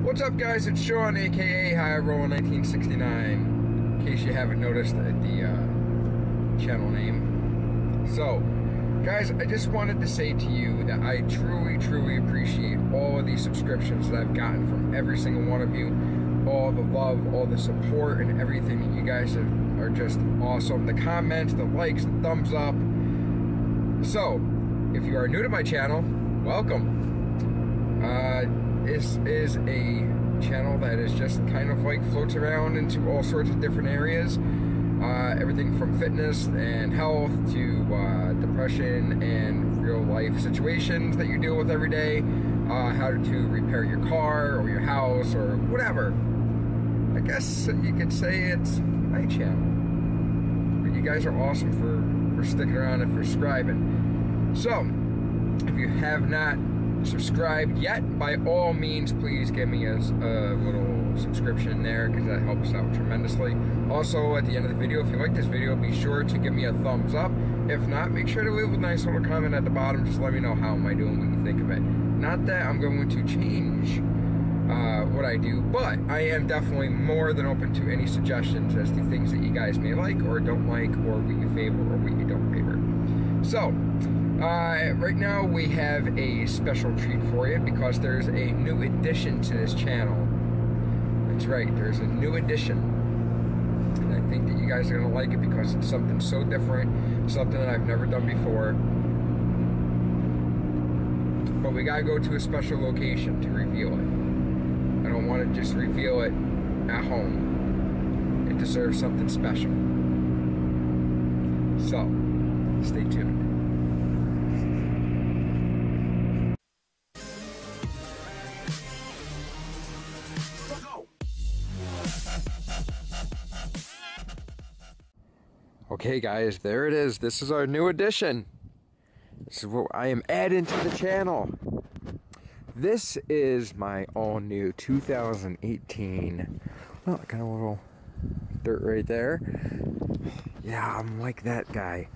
What's up, guys? It's Sean, aka High Roll 1969. In case you haven't noticed the channel name. So, guys, I just wanted to say to you that I truly appreciate all of these subscriptions that I've gotten from every single one of you. All the love, all the support, and everything that you guys are just awesome. The comments, the likes, the thumbs up. So, if you are new to my channel, welcome. This is a channel that is just kind of like floats around into all sorts of different areas. Everything from fitness and health to depression and real life situations that you deal with every day. How to repair your car or your house or whatever. I guess you could say it's my channel. But you guys are awesome for sticking around and for subscribing. So, if you have not subscribed yet, by all means, please give me a little subscription there, because that helps out tremendously. Also, at the end of the video, if you like this video, be sure to give me a thumbs up. If not, make sure to leave a nice little comment at the bottom. Just let me know how am I doing, what you think of it. Not that I'm going to change what I do, but I am definitely more than open to any suggestions as to things that you guys may like or don't like, or what you favor or what you don't favor. So, right now we have a special treat for you because there's a new addition to this channel. That's right, there's a new addition. And I think that you guys are going to like it because it's something so different, something that I've never done before. But we got to go to a special location to reveal it. I don't want to just reveal it at home. It deserves something special. So, stay tuned. Okay, guys, there it is. This is our new addition. This is what I am adding to the channel. This is my all new 2018. Well, kind of a little dirt right there. Yeah, I'm like that guy.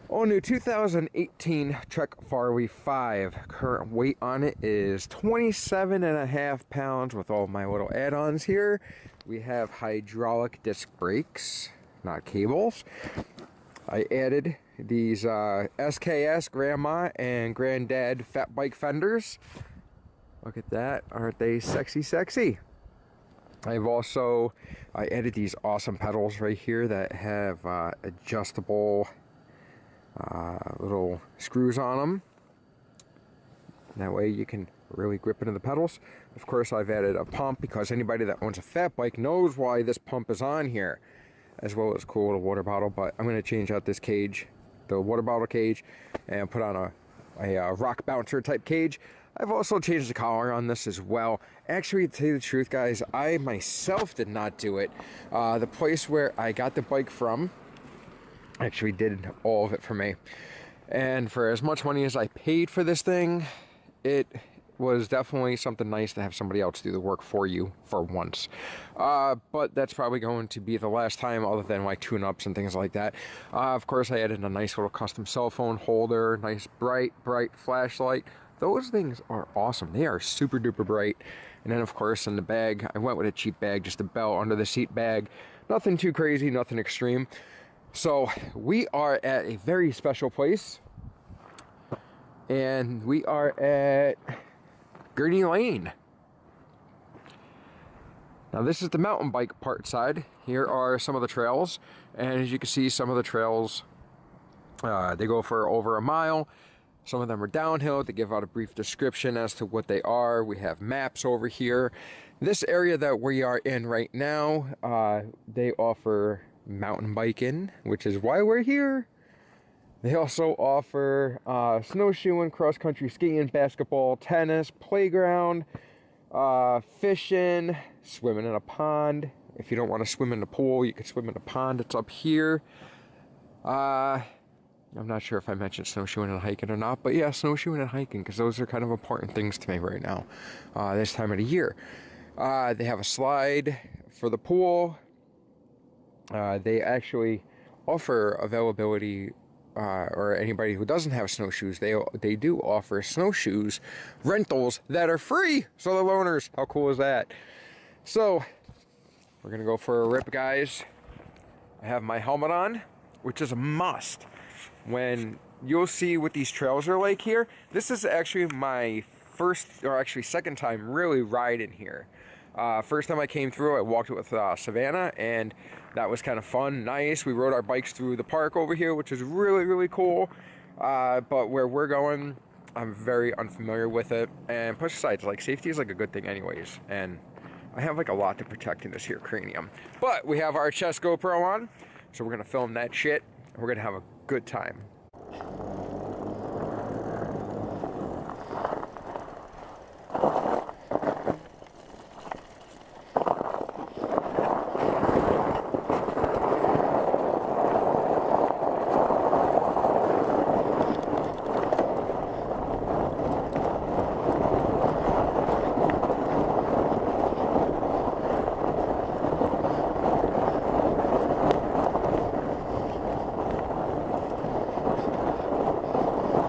All new 2018 Trek Farley 5. Current weight on it is 27.5 pounds with all my little add-ons here. We have hydraulic disc brakes, not cables. I added these SKS Grandma and Granddad fat bike fenders. Look at that. Aren't they sexy? I added these awesome pedals right here that have adjustable little screws on them. That way you can really grip into the pedals. Of course, I've added a pump because anybody that owns a fat bike knows why this pump is on here, as well as cool little water bottle. But I'm going to change out this cage, the water bottle cage, and put on a rock bouncer type cage. I've also changed the collar on this as well. Actually, to tell you the truth, guys, I myself did not do it. The place where I got the bike from actually did all of it for me. And for as much money as I paid for this thing, it was definitely something nice to have somebody else do the work for you for once. But that's probably going to be the last time, other than like tune-ups and things like that. Of course, I added a nice little custom cell phone holder, nice bright flashlight. Those things are awesome. They are super duper bright. And then, of course, in the bag, I went with a cheap bag, just a belt under the seat bag. Nothing too crazy, nothing extreme. So we are at a very special place. And we are at Gurney Lane. Now this is the mountain bike part side. Here are some of the trails, and as you can see, some of the trails they go for over a mile. Some of them are downhill. They give out a brief description as to what they are. We have maps over here. This area that we are in right now, they offer mountain biking, which is why we're here. They also offer snowshoeing, cross-country skiing, basketball, tennis, playground, fishing, swimming in a pond. If you don't want to swim in the pool, you can swim in the pond. It's up here. I'm not sure if I mentioned snowshoeing and hiking or not, but yeah, snowshoeing and hiking, because those are kind of important things to me right now, this time of the year. They have a slide for the pool. They actually offer availability or anybody who doesn't have snowshoes, they do offer snowshoes rentals that are free. So the loaners, how cool is that? So we're gonna go for a rip, guys. I have my helmet on, which is a must. When you'll see what these trails are like here, this is actually my first, or actually second time really riding here. First time I came through, I walked it with Savannah, and that was kind of fun, nice. We rode our bikes through the park over here, which is really, really cool. But where we're going, I'm very unfamiliar with it. And plus besides, like, safety is like a good thing anyways. And I have like a lot to protect in this here cranium. But we have our chest GoPro on, so we're gonna film that shit, and we're gonna have a good time.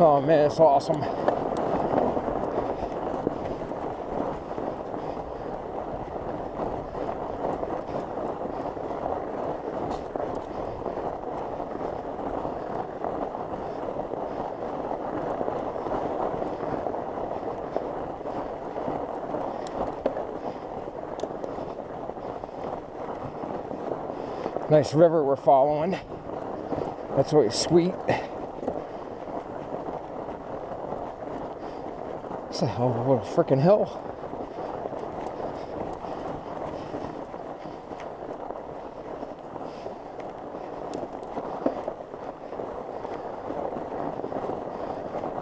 Oh man, it's awesome. Nice river we're following. That's really sweet. It's a hell of a freaking hill.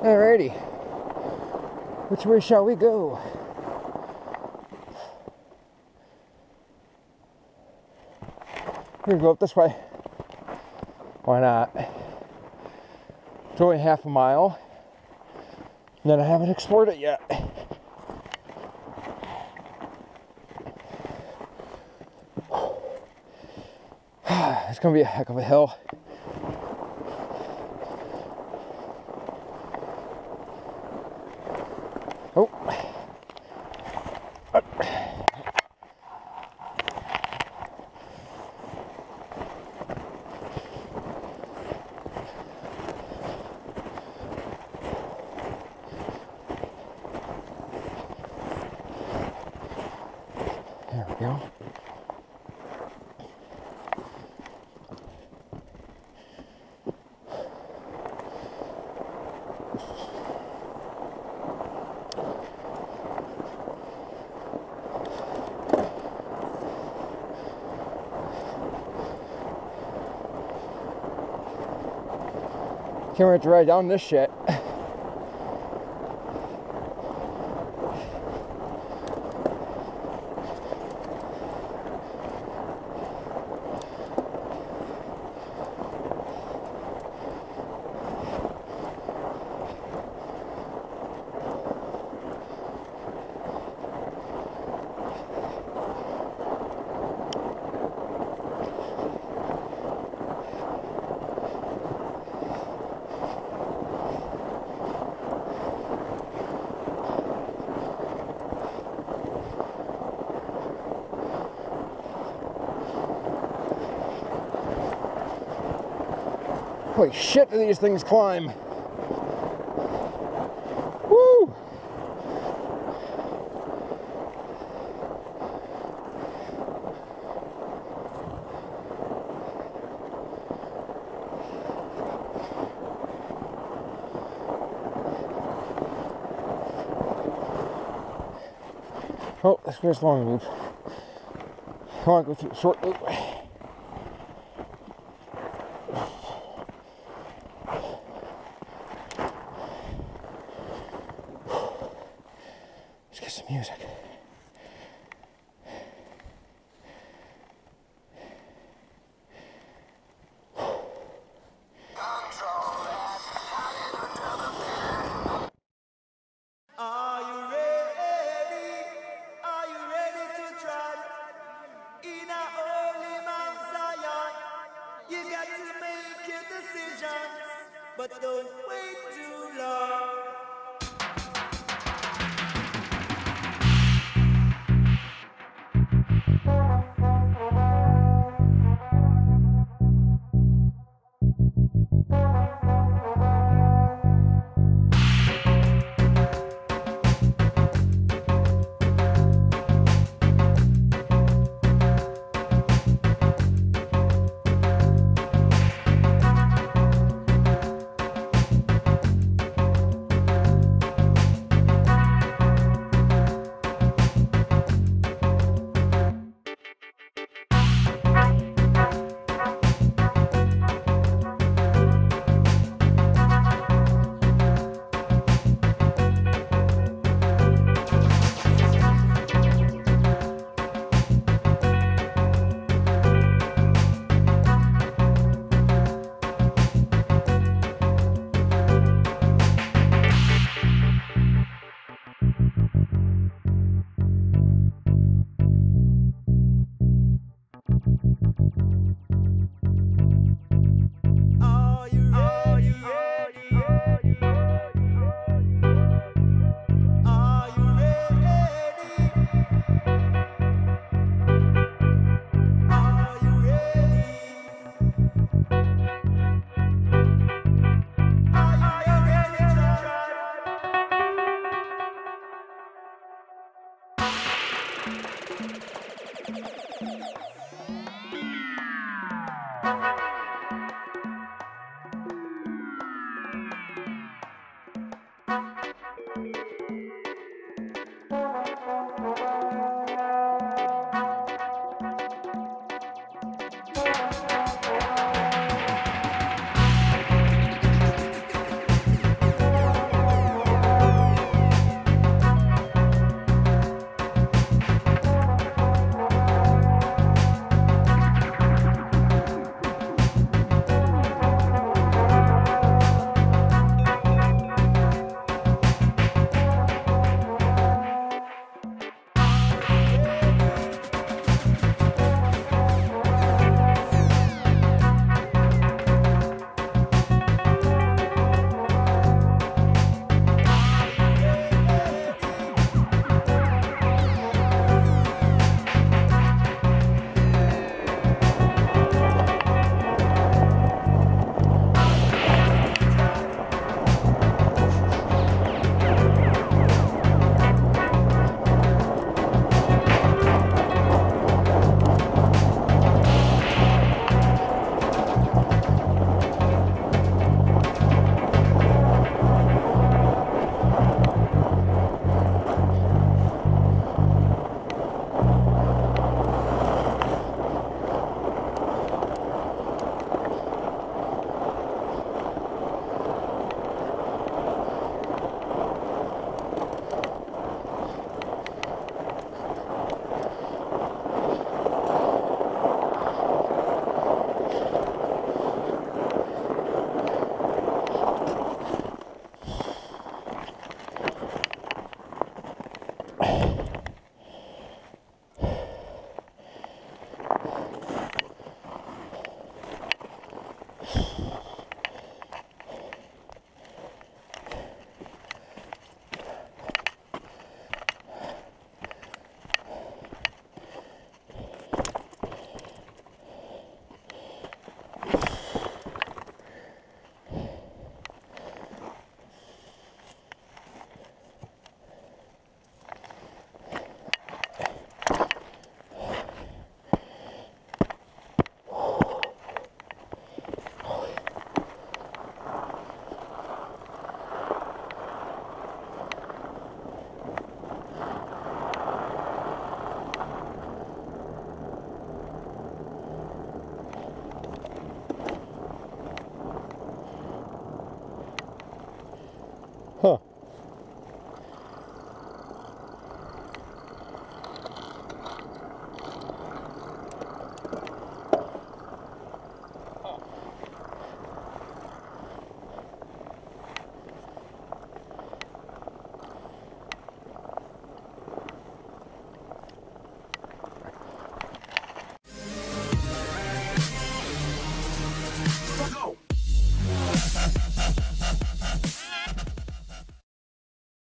Alrighty. Which way shall we go? We're gonna go up this way. Why not? It's only half a mile. And then I haven't explored it yet. It's gonna be a heck of a hill. Oh. There we go. Can't wait to ride down this shit. Holy shit, do these things climb. Woo! Oh, this goes long loop. I want to go through the short loop. Let's get some music.